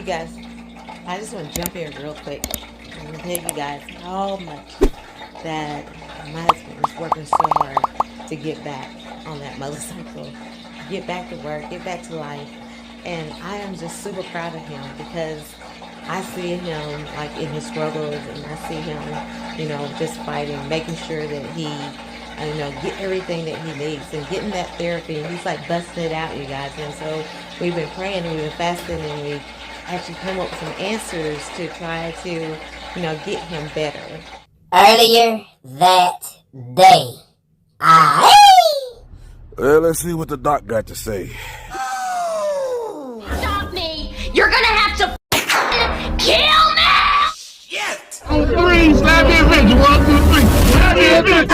guys, I just want to jump in real quick. I'm going to tell you guys how much that my husband is working so hard to get back on that motorcycle, get back to work, get back to life. And I am just super proud of him because I see him like in his struggles, and I see him, you know, just fighting, making sure that he, you know, get everything that he needs and getting that therapy. And he's like busting it out, you guys. And so we've been praying and we've been fasting, and we've actually come up with some answers to try to, you know, get him better. Earlier that day, Well, let's see what the doc got to say. Stop me! You're gonna have to kill me! Shit! On three, slap me a bitch. 1, 2, 3. Slap me a bitch.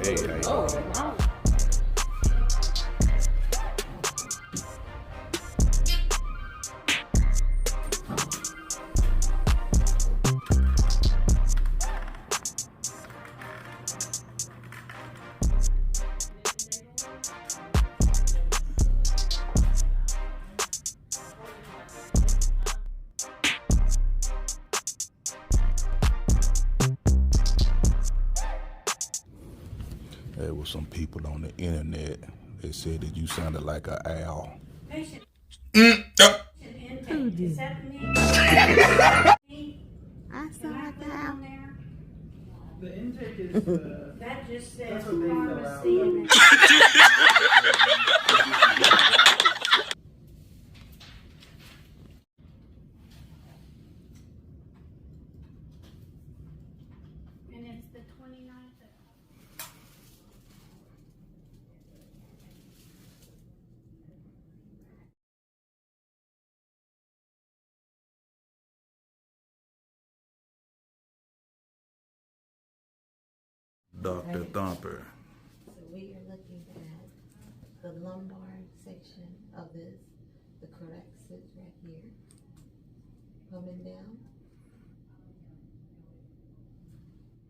Hey, hey. There was some people on the internet. They said that you sounded like an owl. Who did? I sound like an owl. The intake is the... That just says That's what they fill out. pharmacy. And it's the 29th of... Dr. Thumper. So we are looking at the lumbar section of this, the correct sit right here, coming down,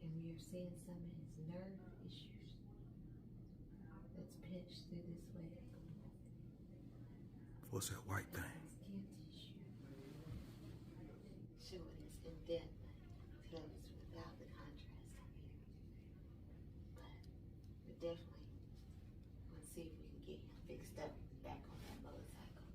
and we are seeing some of his nerve issues that's pinched through this way. What's that white thing? Skin tissue, showing his indent clothes without the contrast up here. But we definitely want to see if we can get him fixed up back on that motorcycle.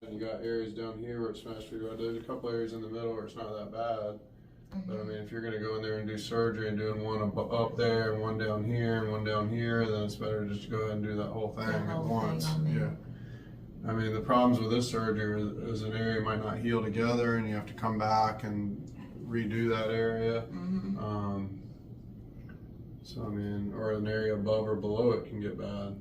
You got areas down here where it's smashed pretty well. There's a couple areas in the middle where it's not that bad. But I mean, if you're gonna go in there and do surgery and doing one up there and one down here and one down here, then it's better just to go ahead and do that whole thing at once. Yeah. I mean, the problems with this surgery is an area might not heal together, and you have to come back and redo that area. So I mean, or an area above or below it can get bad.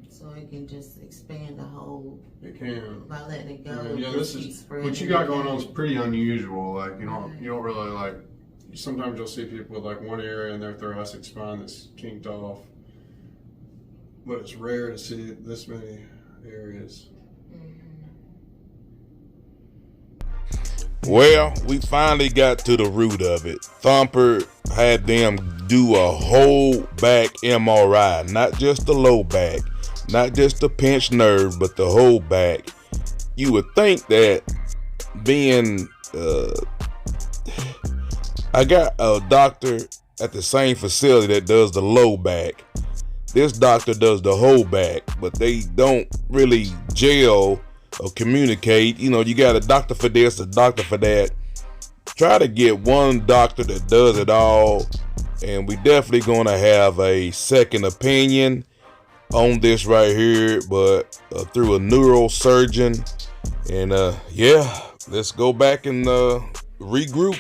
So it can just expand the whole It can. by letting it go. I mean, yeah, and this just keep is spreading what you got it going out. on is pretty unusual. Like you don't really like. Sometimes you'll see people with like one area in their thoracic spine that's kinked off, but it's rare to see this many areas. Well, we finally got to the root of it. Thumper had them do a whole back MRI, not just the low back, not just the pinched nerve, but the whole back. You would think that being, I got a doctor at the same facility that does the low back. This doctor does the whole back, but they don't really gel or communicate. You know, you got a doctor for this, a doctor for that. Try to get one doctor that does it all, and we definitely gonna have a second opinion on this right here, but through a neurosurgeon. And yeah, let's go back and regroup.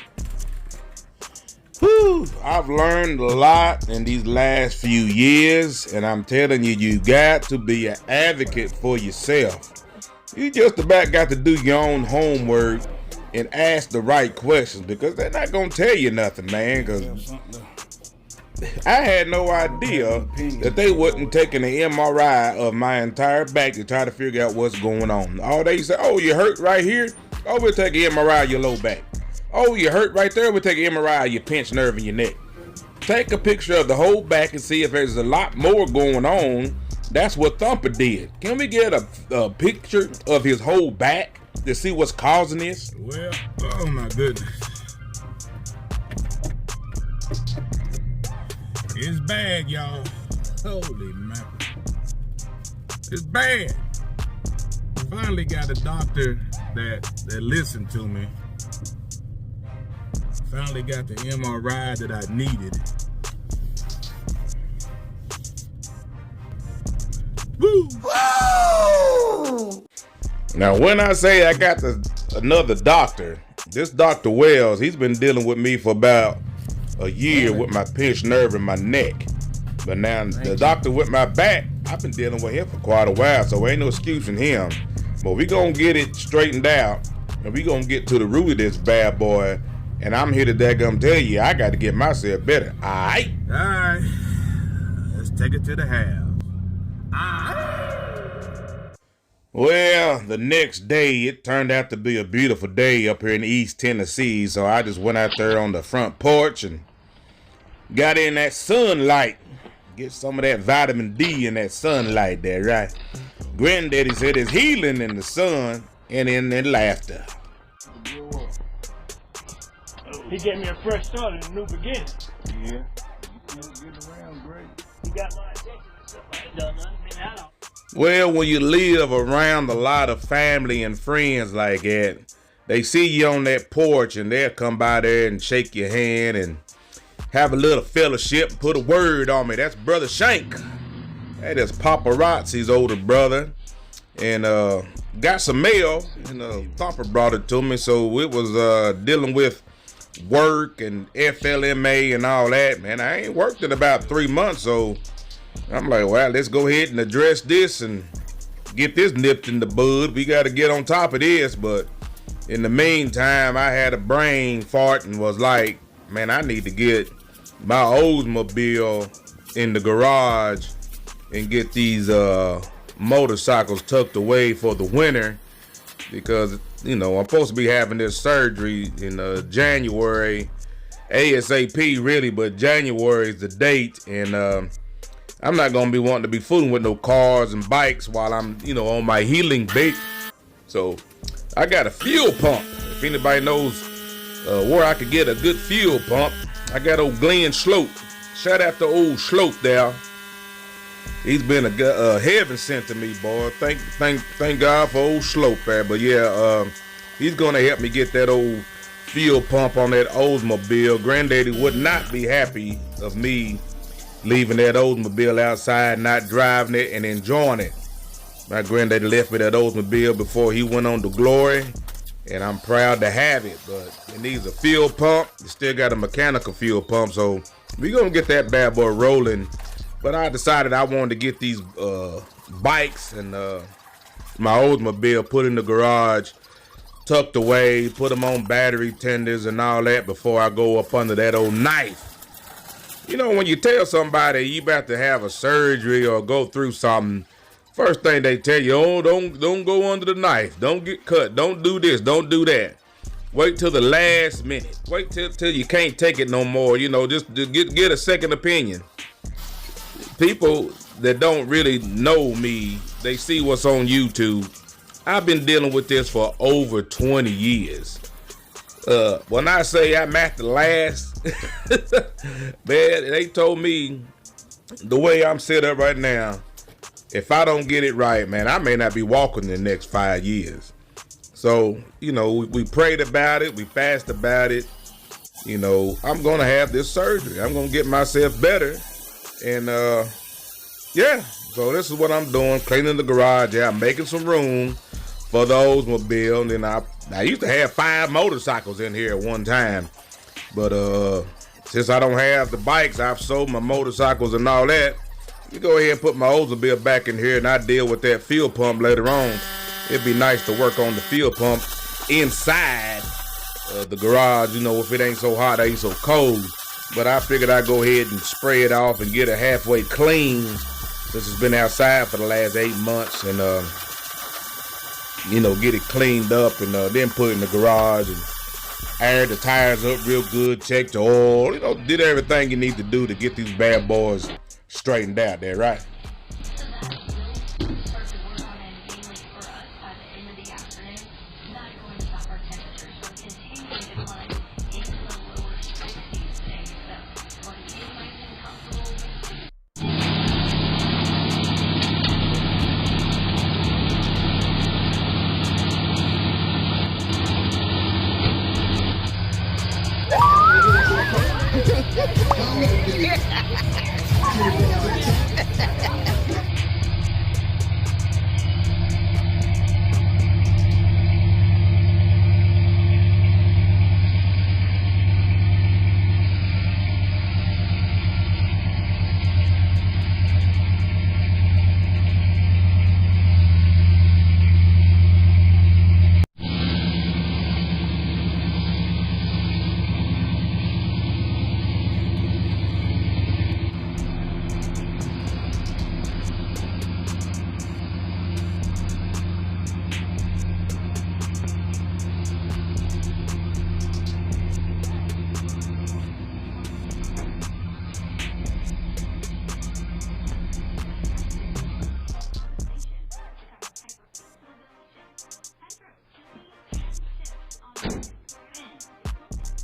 Whew, I've learned a lot in these last few years, and I'm telling you, you got to be an advocate for yourself. You just about got to do your own homework and ask the right questions, because they're not gonna tell you nothing, man. Because I had no idea that they wasn't taking an MRI of my entire back to try to figure out what's going on. All they say, oh, you hurt right here? Oh, we'll take an MRI of your low back. Oh, you hurt right there? We'll take an MRI of your pinched nerve in your neck. Take a picture of the whole back and see if there's a lot more going on. That's what Thumper did. Can we get a picture of his whole back to see what's causing this? Well, oh my goodness. It's bad, y'all. Holy mackerel. It's bad. Finally got a doctor that listened to me. Finally got the MRI that I needed. Woo! Woo! Now, when I say I got another doctor, this Dr. Wells, he's been dealing with me for about a year with my pinched nerve in my neck. But now the doctor with my back, I've been dealing with him for quite a while, so ain't no excuse in him. But we gonna get it straightened out, and we gonna get to the root of this bad boy. And I'm here to daggum tell you, I got to get myself better. All right? All right. Let's take it to the house. Well, the next day, it turned out to be a beautiful day up here in East Tennessee. So I just went out there on the front porch and got in that sunlight. Get some of that vitamin D in that sunlight there, right? Granddaddy said it's healing in the sun and in the laughter. He gave me a fresh start and a new beginning. Yeah. You get around great. He got my attention and stuff. I ain't done nothing. Been out. Well, when you live around a lot of family and friends like that, they see you on that porch and they'll come by there and shake your hand and have a little fellowship and put a word on me. That's Brother Shank. That is Paparazzi's older brother. And got some mail, and Thumper brought it to me, so it was dealing with work and FLMA and all that, man. I ain't worked in about 3 months, so I'm like, well, let's go ahead and address this and get this nipped in the bud. We got to get on top of this. But in the meantime, I had a brain fart and was like, man, I need to get my Oldsmobile in the garage and get these motorcycles tucked away for the winter, because I'm supposed to be having this surgery in January, ASAP really, but January is the date, and I'm not gonna be wanting to be fooling with no cars and bikes while I'm on my healing bait. So I got a fuel pump. If anybody knows where I could get a good fuel pump, I got old Glenn Sloat. Shout out to old Sloat there. He's been a heaven sent to me, boy. Thank God for old Slope there. But yeah, he's gonna help me get that old fuel pump on that Oldsmobile. Granddaddy would not be happy of me leaving that Oldsmobile outside, not driving it and enjoying it. My granddaddy left me that Oldsmobile before he went on to glory, and I'm proud to have it. But it needs a fuel pump. It still got a mechanical fuel pump, so we're gonna get that bad boy rolling. But I decided I wanted to get these bikes and my Oldsmobile put in the garage, tucked away, put them on battery tenders and all that before I go up under that old knife. When you tell somebody you about to have a surgery or go through something, first thing they tell you, oh, don't go under the knife. Don't get cut. Don't do this. Don't do that. Wait till the last minute. Wait till you can't take it no more. Just get a second opinion. People that don't really know me, they see what's on YouTube. I've been dealing with this for over 20 years. When I say I'm at the last, man, they told me the way I'm set up right now, if I don't get it right, man, I may not be walking the next 5 years. So, we prayed about it. We fasted about it. I'm going to have this surgery. I'm going to get myself better. And, yeah, so this is what I'm doing, cleaning the garage out, making some room for the Oldsmobile. And then I used to have 5 motorcycles in here at one time, but since I don't have the bikes, I've sold my motorcycles and all that. Let me go ahead and put my Oldsmobile back in here, and I deal with that fuel pump later on. It'd be nice to work on the fuel pump inside the garage, you know, if it ain't so hot, ain't so cold. But I figured I'd go ahead and spray it off and get it halfway clean, since it's been outside for the last 8 months, and you know, get it cleaned up, and then put it in the garage and air the tires up real good, check the oil, you know, did everything you need to do to get these bad boys straightened out there, right?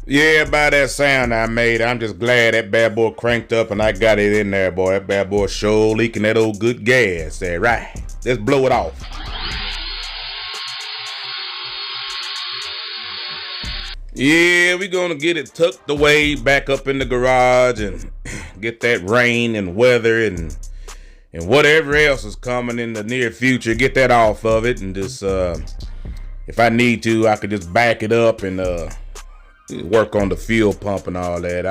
Yeah, by that sound I made, I'm just glad that bad boy cranked up and I got it in there, boy. That bad boy sure leaking that old good gas there, right? Let's blow it off. Yeah, we're gonna get it tucked away back up in the garage and get that rain and weather and whatever else is coming in the near future, get that off of it, and just if I need to, I could just back it up and work on the fuel pump and all that.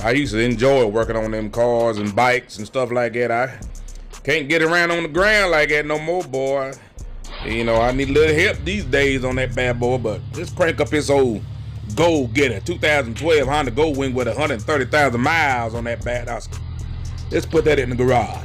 I used to enjoy working on them cars and bikes and stuff like that. I can't get around on the ground like that no more, boy. You know, I need a little help these days on that bad boy, but let's crank up this old Go Getter 2012 Honda GoldWing with 130,000 miles on that bad Oscar. Let's put that in the garage.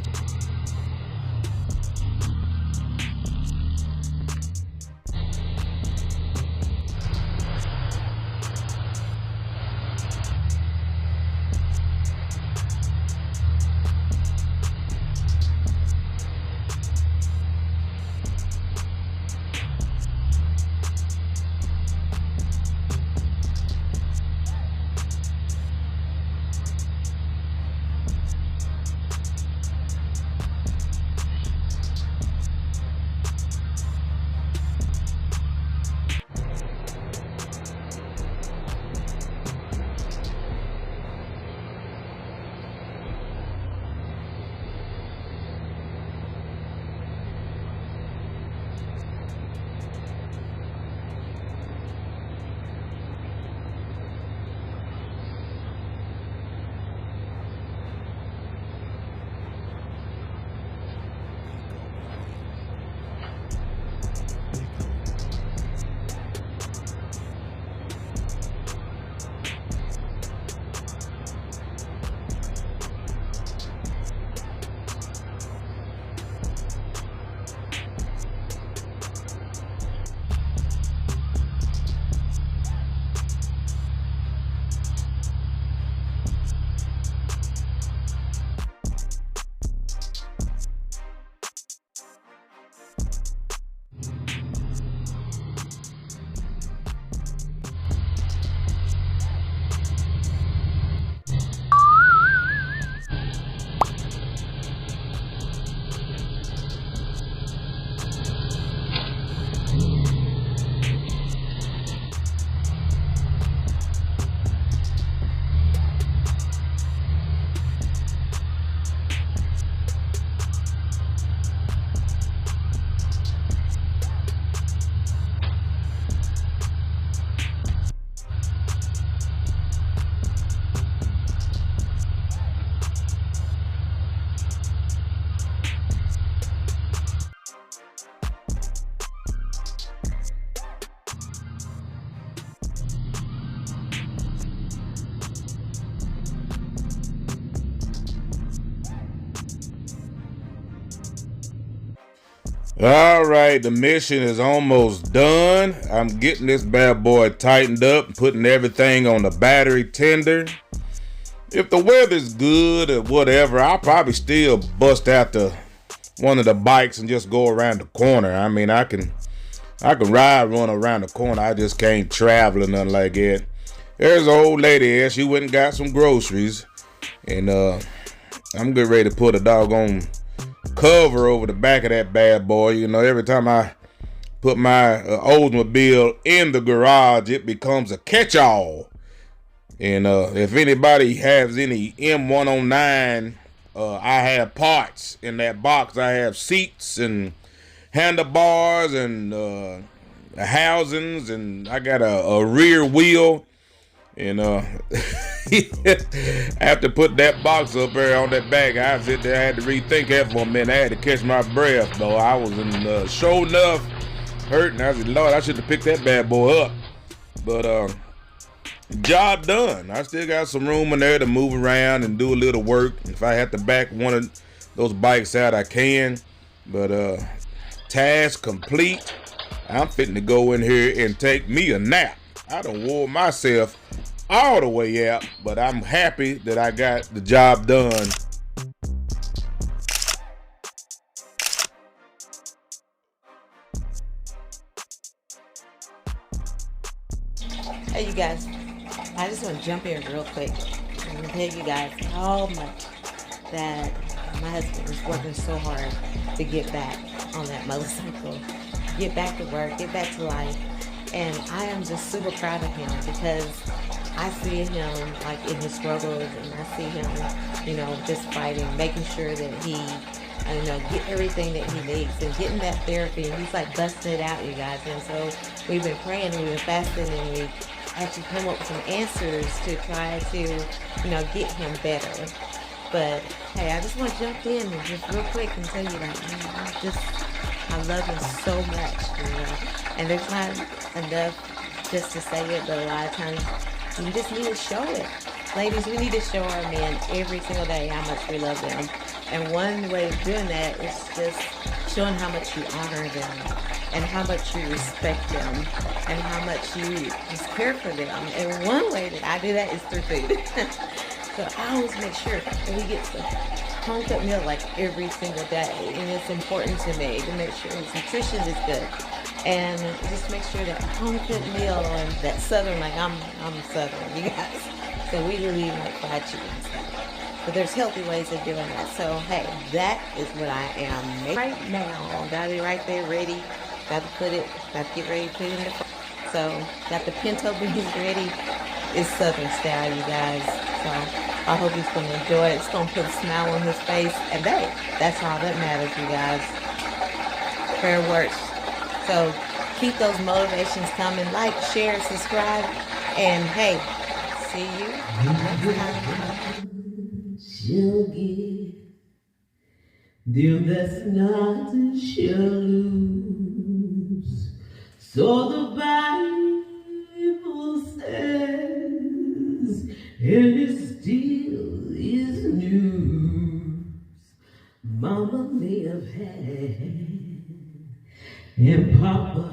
All right, the mission is almost done. I'm getting this bad boy tightened up, putting everything on the battery tender. If the weather's good or whatever, I'll probably still bust out one of the bikes and just go around the corner. I mean, I can run around the corner. I just can't travel or nothing like that. There's an old lady here. She went and got some groceries, and I'm getting ready to put a doggone cover over the back of that bad boy. You know, every time I put my Oldsmobile in the garage, it becomes a catch-all. And if anybody has any M109, I have parts in that box. I have seats and handlebars and housings, and I got a rear wheel. And I have to put that box up there on that back. I sit there, I had to rethink that for a minute. I had to catch my breath, though. I was in sure enough hurting. I said, Lord, I should have picked that bad boy up. But job done. I still got some room in there to move around and do a little work. If I have to back one of those bikes out, I can. But task complete. I'm fitting to go in here and take me a nap. I done wore myself all the way out, but I'm happy that I got the job done. Hey, you guys. I just want to jump in real quick and tell you guys how much that my husband is working so hard to get back on that motorcycle, get back to work, get back to life. And I am just super proud of him because I see him like in his struggles, and I see him, you know, just fighting, making sure that he, you know, get everything that he needs and getting that therapy. And he's like busting it out, you guys. And so we've been praying, we've been fasting, and we actually come up with some answers to try to, you know, get him better. But hey, I just want to jump in and just real quick and tell you that, I love him so much, you know. And there's not enough just to say it, but a lot of times we just need to show it. Ladies, we need to show our men every single day how much we love them. And one way of doing that is just showing how much you honor them and how much you respect them and how much you just care for them. And one way that I do that is through food. So I always make sure that we get some home-cooked meal like every single day. And it's important to me to make sure his nutrition is good. And just make sure that home-cooked meal and that southern, like I'm southern, you guys. So we really like fried chicken and stuff. But there's healthy ways of doing that. So hey, that is what I am making right now. Got it right there ready. Got to get ready to put it in the fridge. So got the pinto beans ready. It's southern style, you guys. So I hope he's going to enjoy it. It's going to put a smile on his face. And that's all that matters, you guys. Prayer works. So keep those motivations coming. Like, share, subscribe. And hey, see you next time. She'll give, them that's not shall lose. So the Bible says, and it still is news. Mama may have had, and Papa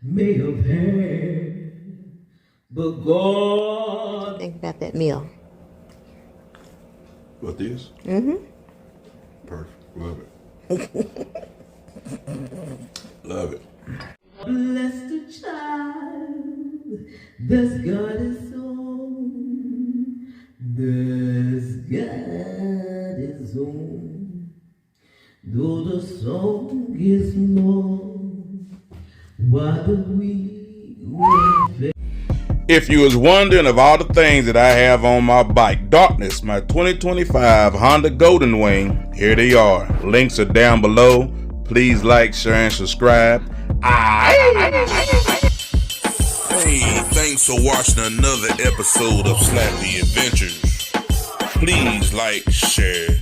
may have had, but God. Think about that meal. What this? Mm-hmm. Perfect. Love it. Love it. Bless the child that's got his own. That's got his own. Though the song is more, why do we wait? If you was wondering of all the things that I have on my bike, Darkness, my 2025 Honda Golden Wing, here they are. Links are down below. Please like, share, and subscribe. Hey, thanks for watching another episode of Slappy Adventures. Please like, share,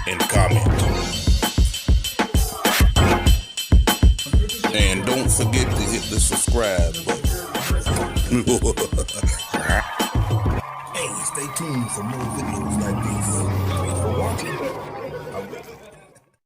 and comment. And don't forget to hit the subscribe button. Hey, stay tuned for more videos like these. Thanks for watching.